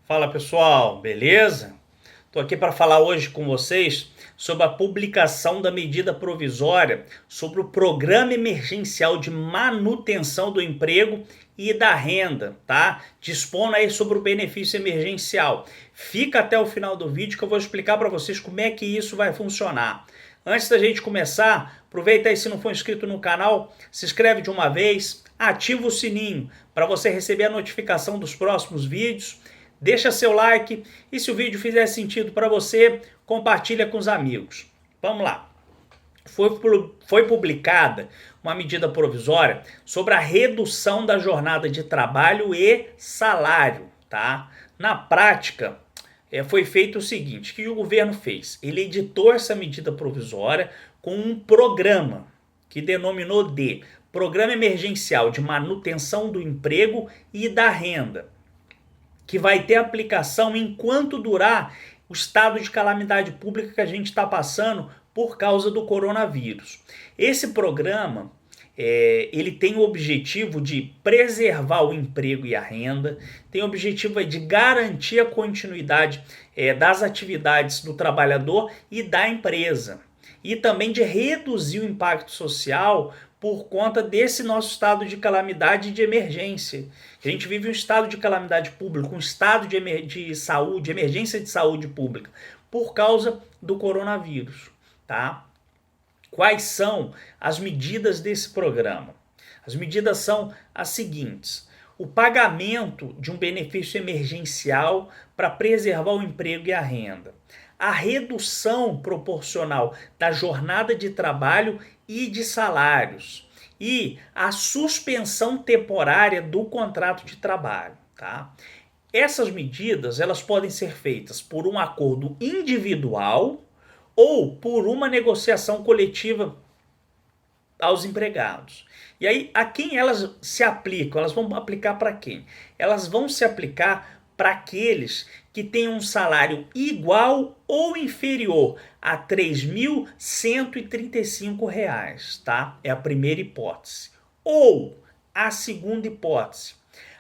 Fala pessoal, beleza? Estou aqui para falar hoje com vocês sobre a publicação da medida provisória sobre o Programa Emergencial de Manutenção do Emprego e da Renda, tá? Dispondo aí sobre o benefício emergencial. Fica até o final do vídeo que eu vou explicar para vocês como é que isso vai funcionar. Antes da gente começar, aproveita aí, se não for inscrito no canal, se inscreve de uma vez, ativa o sininho para você receber a notificação dos próximos vídeos. Deixa seu like e se o vídeo fizer sentido para você, compartilha com os amigos. Vamos lá. Foi publicada uma medida provisória sobre a redução da jornada de trabalho e salário, tá? Na prática, foi feito o seguinte, o que o governo fez? Ele editou essa medida provisória com um programa que denominou de Programa Emergencial de Manutenção do Emprego e da Renda, que vai ter aplicação enquanto durar o estado de calamidade pública que a gente está passando por causa do coronavírus. Esse programa, ele tem o objetivo de preservar o emprego e a renda, tem o objetivo de garantir a continuidade das atividades do trabalhador e da empresa, e também de reduzir o impacto social por conta desse nosso estado de calamidade e de emergência. A gente vive um estado de calamidade pública, um estado de saúde, emergência de saúde pública, por causa do coronavírus, tá? Quais são as medidas desse programa? As medidas são as seguintes: o pagamento de um benefício emergencial para preservar o emprego e a renda, a redução proporcional da jornada de trabalho e de salários e a suspensão temporária do contrato de trabalho, tá? Essas medidas, elas podem ser feitas por um acordo individual ou por uma negociação coletiva aos empregados. E aí, a quem elas se aplicam? Elas vão aplicar para quem? Elas vão se aplicar para aqueles que têm um salário igual ou inferior a R$ 3.135, tá? É a primeira hipótese. Ou a segunda hipótese,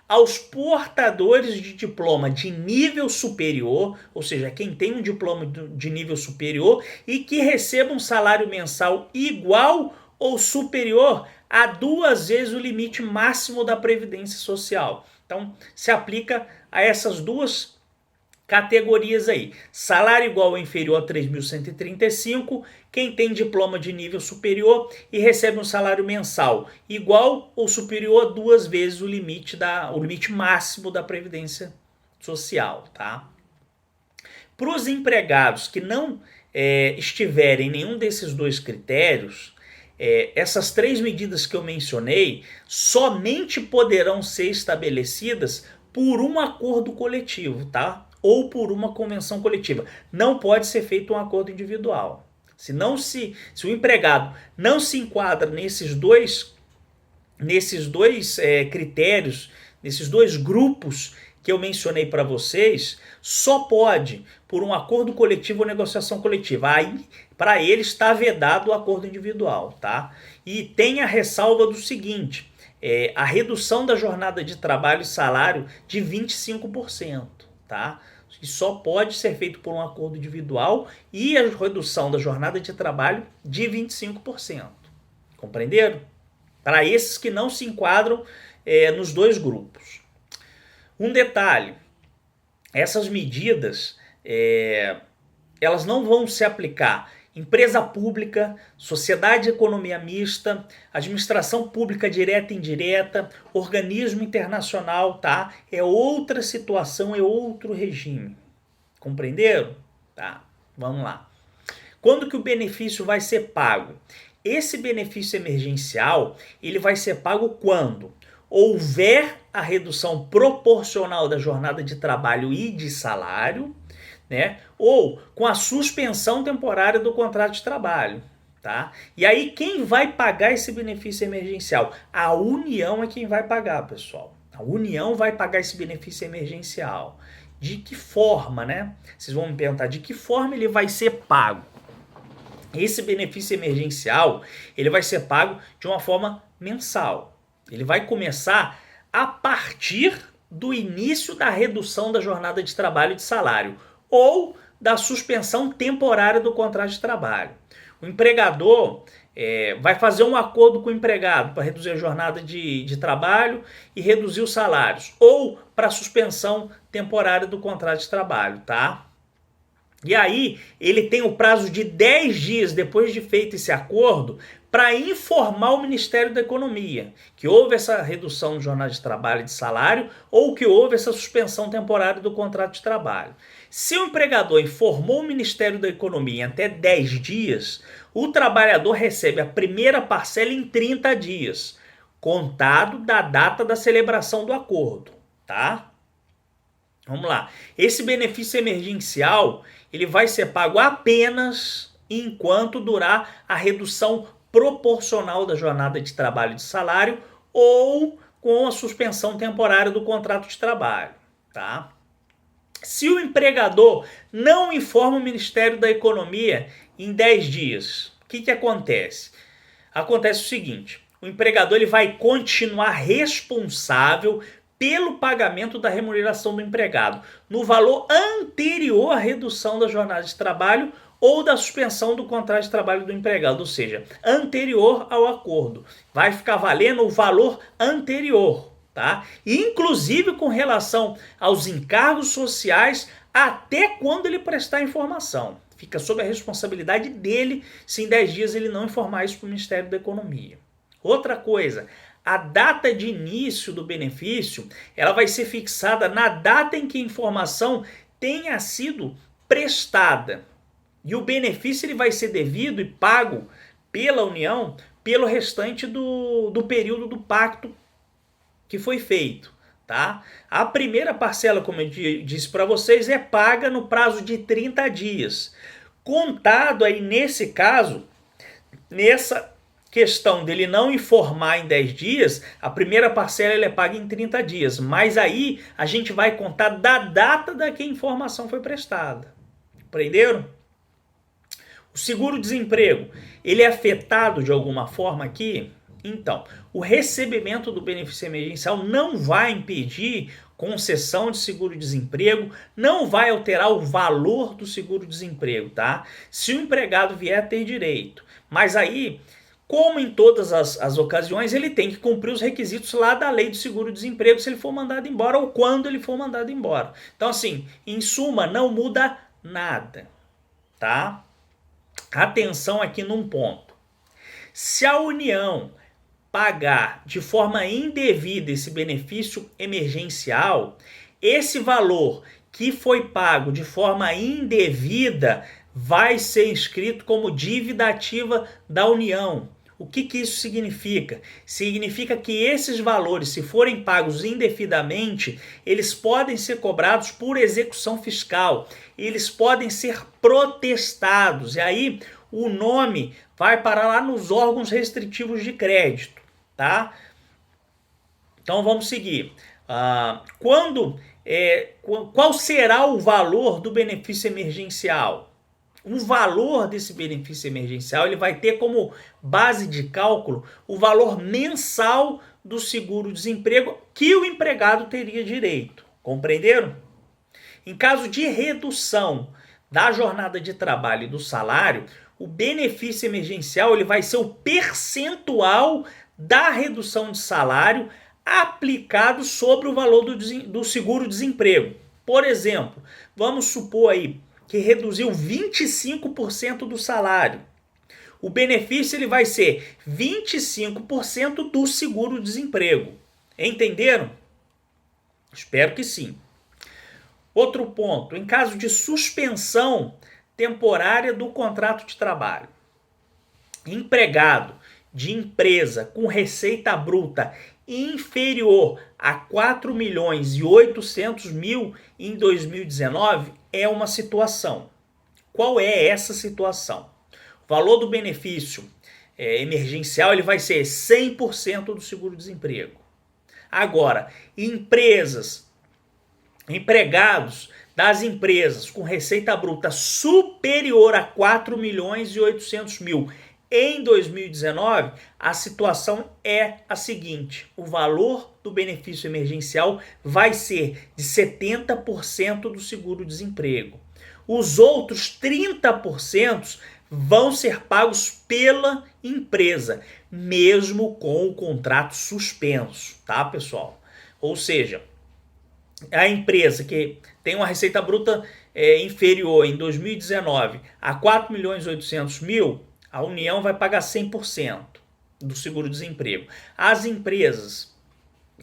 aos portadores de diploma de nível superior, ou seja, quem tem um diploma de nível superior e que receba um salário mensal igual ou superior a 2 vezes o limite máximo da Previdência Social. Então, se aplica a essas duas categorias aí. Salário igual ou inferior a 3.135, quem tem diploma de nível superior e recebe um salário mensal igual ou superior a 2 vezes o limite máximo da Previdência Social, tá? Para os empregados que não estiverem em nenhum desses dois critérios, essas 3 medidas que eu mencionei somente poderão ser estabelecidas por um acordo coletivo, tá? Ou por uma convenção coletiva. Não pode ser feito um acordo individual. Se o empregado não se enquadra nesses dois critérios, nesses 2 grupos que eu mencionei para vocês, só pode por um acordo coletivo ou negociação coletiva. Aí, para ele, está vedado o acordo individual, tá? E tem a ressalva do seguinte, a redução da jornada de trabalho e salário de 25%, tá? E só pode ser feito por um acordo individual e a redução da jornada de trabalho de 25%. Compreenderam? Para esses que não se enquadram nos 2 grupos. Um detalhe, essas medidas, elas não vão se aplicar empresa pública, sociedade de economia mista, administração pública direta e indireta, organismo internacional, tá? É outra situação, é outro regime. Compreenderam? Tá, vamos lá. Quando que o benefício vai ser pago? Esse benefício emergencial, ele vai ser pago quando houver a redução proporcional da jornada de trabalho e de salário, né? Ou com a suspensão temporária do contrato de trabalho, tá? E aí quem vai pagar esse benefício emergencial? A União é quem vai pagar, pessoal. A União vai pagar esse benefício emergencial. De que forma, né? Vocês vão me perguntar de que forma ele vai ser pago. Esse benefício emergencial, ele vai ser pago de uma forma mensal. Ele vai começar a partir do início da redução da jornada de trabalho e de salário ou da suspensão temporária do contrato de trabalho. O empregador vai fazer um acordo com o empregado para reduzir a jornada de trabalho e reduzir os salários, ou para suspensão temporária do contrato de trabalho, tá? E aí ele tem o prazo de 10 dias depois de feito esse acordo para informar o Ministério da Economia que houve essa redução de jornada de trabalho e de salário ou que houve essa suspensão temporária do contrato de trabalho. Se o empregador informou o Ministério da Economia em até 10 dias, o trabalhador recebe a primeira parcela em 30 dias, contado da data da celebração do acordo, tá? Vamos lá. Esse benefício emergencial, ele vai ser pago apenas enquanto durar a redução proporcional da jornada de trabalho e de salário ou com a suspensão temporária do contrato de trabalho, tá? Se o empregador não informa o Ministério da Economia em 10 dias, o que acontece? Acontece o seguinte, o empregador ele vai continuar responsável pelo pagamento da remuneração do empregado, no valor anterior à redução da jornada de trabalho ou da suspensão do contrato de trabalho do empregado, ou seja, anterior ao acordo. Vai ficar valendo o valor anterior, tá? Inclusive com relação aos encargos sociais até quando ele prestar informação. Fica sob a responsabilidade dele se em 10 dias ele não informar isso para o Ministério da Economia. Outra coisa, a data de início do benefício, ela vai ser fixada na data em que a informação tenha sido prestada. E o benefício ele vai ser devido e pago pela União pelo restante do período do pacto que foi feito, tá? A primeira parcela, como eu disse para vocês, é paga no prazo de 30 dias. Contado aí nesse caso, nessa questão dele não informar em 10 dias, a primeira parcela ele é paga em 30 dias, mas aí a gente vai contar da data da que a informação foi prestada. Compreenderam? O seguro-desemprego, ele é afetado de alguma forma aqui? Então, o recebimento do benefício emergencial não vai impedir concessão de seguro-desemprego, não vai alterar o valor do seguro-desemprego, tá? Se o empregado vier a ter direito. Mas aí, como em todas as ocasiões, ele tem que cumprir os requisitos lá da lei do seguro-desemprego se ele for mandado embora ou quando ele for mandado embora. Então, assim, em suma, não muda nada, tá? Atenção aqui num ponto. Se a União pagar de forma indevida esse benefício emergencial, esse valor que foi pago de forma indevida vai ser inscrito como dívida ativa da União. O que isso significa? Significa que esses valores, se forem pagos indevidamente, eles podem ser cobrados por execução fiscal, eles podem ser protestados, e aí o nome vai parar lá nos órgãos restritivos de crédito, tá? Então vamos seguir. Qual será o valor do benefício emergencial? O valor desse benefício emergencial ele vai ter como base de cálculo o valor mensal do seguro-desemprego que o empregado teria direito. Compreenderam? Em caso de redução da jornada de trabalho e do salário, o benefício emergencial ele vai ser o percentual da redução de salário aplicado sobre o valor do seguro-desemprego. Por exemplo, vamos supor aí que reduziu 25% do salário. O benefício ele vai ser 25% do seguro-desemprego. Entenderam? Espero que sim. Outro ponto, em caso de suspensão temporária do contrato de trabalho, empregado de empresa com receita bruta inferior a 4.800.000 em 2019 é uma situação. Qual é essa situação? O valor do benefício emergencial ele vai ser 100% do seguro-desemprego. Agora, empregados das empresas com receita bruta superior a 4.800.000 Em 2019, a situação é a seguinte: o valor do benefício emergencial vai ser de 70% do seguro-desemprego. Os outros 30% vão ser pagos pela empresa, mesmo com o contrato suspenso, tá, pessoal? Ou seja, a empresa que tem uma receita bruta inferior em 2019 a 4.800.000, a União vai pagar 100% do seguro-desemprego. As empresas,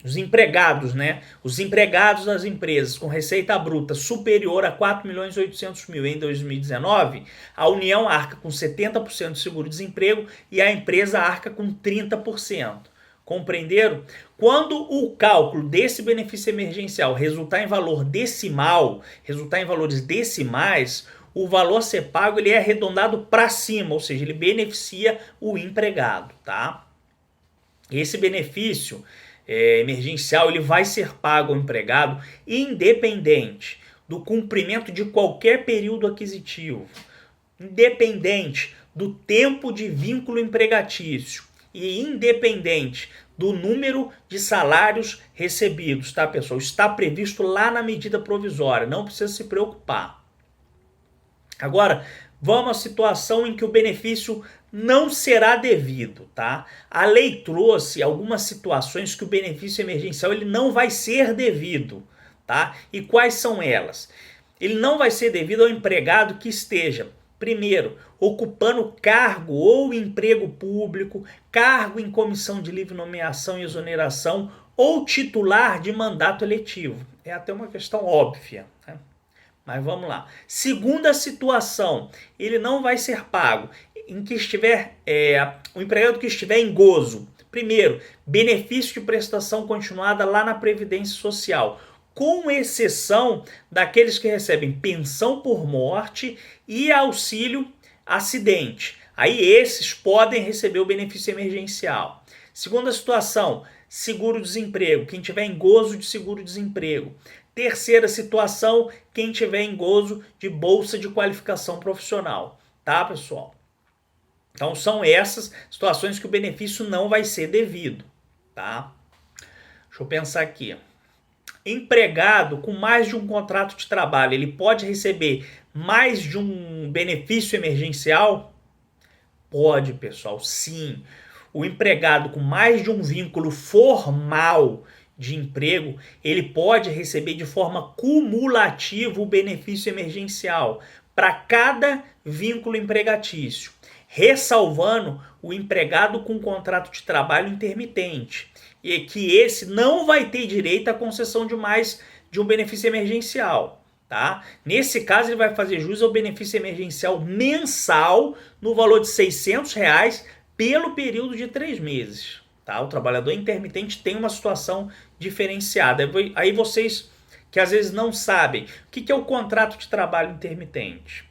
os empregados, né? Os empregados das empresas com receita bruta superior a 4.800.000 em 2019, a União arca com 70% de seguro-desemprego e a empresa arca com 30%. Compreenderam? Quando o cálculo desse benefício emergencial resultar em valor decimal, resultar em valores decimais, o valor a ser pago ele é arredondado para cima, ou seja, ele beneficia o empregado, tá? Esse benefício emergencial ele vai ser pago ao empregado independente do cumprimento de qualquer período aquisitivo, independente do tempo de vínculo empregatício e independente do número de salários recebidos, tá, pessoal? Está previsto lá na medida provisória, não precisa se preocupar. Agora, vamos à situação em que o benefício não será devido, tá? A lei trouxe algumas situações que o benefício emergencial ele não vai ser devido, tá? E quais são elas? Ele não vai ser devido ao empregado que esteja, primeiro, ocupando cargo ou emprego público, cargo em comissão de livre nomeação e exoneração ou titular de mandato eletivo. É até uma questão óbvia, né? Mas vamos lá. Segunda situação, ele não vai ser pago em que estiver o empregado que estiver em gozo. Primeiro, benefício de prestação continuada lá na Previdência Social, com exceção daqueles que recebem pensão por morte e auxílio acidente. Aí esses podem receber o benefício emergencial. Segunda situação, seguro-desemprego, quem tiver em gozo de seguro-desemprego. Terceira situação, quem tiver em gozo de bolsa de qualificação profissional. Tá, pessoal? Então são essas situações que o benefício não vai ser devido, tá? Deixa eu pensar aqui. Empregado com mais de um contrato de trabalho, ele pode receber mais de um benefício emergencial? Pode, pessoal, sim. O empregado com mais de um vínculo formal de emprego, ele pode receber de forma cumulativa o benefício emergencial para cada vínculo empregatício, ressalvando o empregado com contrato de trabalho intermitente, e que esse não vai ter direito à concessão de mais de um benefício emergencial, tá? Nesse caso, ele vai fazer jus ao benefício emergencial mensal no valor de R$600 pelo período de 3 meses. Tá? O trabalhador intermitente tem uma situação diferenciada. Aí vocês que às vezes não sabem, o que é o contrato de trabalho intermitente?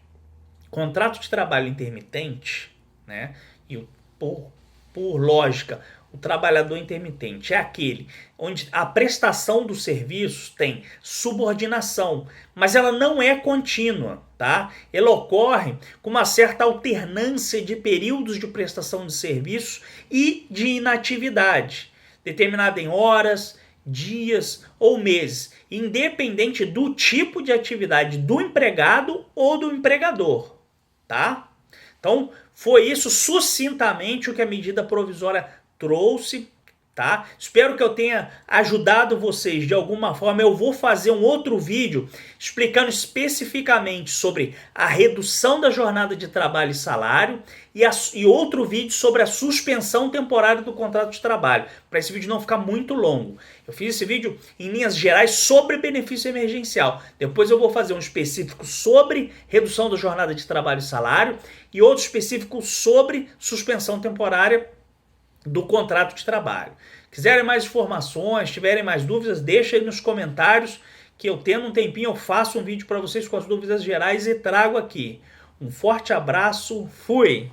Contrato de trabalho intermitente, né? E por lógica, o trabalhador intermitente é aquele onde a prestação dos serviços tem subordinação, mas ela não é contínua, tá? Ela ocorre com uma certa alternância de períodos de prestação de serviços e de inatividade, determinada em horas, dias ou meses, independente do tipo de atividade do empregado ou do empregador, tá? Então, foi isso sucintamente o que a medida provisória trouxe, tá? Espero que eu tenha ajudado vocês de alguma forma. Eu vou fazer um outro vídeo explicando especificamente sobre a redução da jornada de trabalho e salário e outro vídeo sobre a suspensão temporária do contrato de trabalho, para esse vídeo não ficar muito longo. Eu fiz esse vídeo em linhas gerais sobre benefício emergencial. Depois eu vou fazer um específico sobre redução da jornada de trabalho e salário e outro específico sobre suspensão temporária do contrato de trabalho. Quiserem mais informações, tiverem mais dúvidas, deixa aí nos comentários que eu tendo um tempinho eu faço um vídeo para vocês com as dúvidas gerais e trago aqui. Um forte abraço, fui!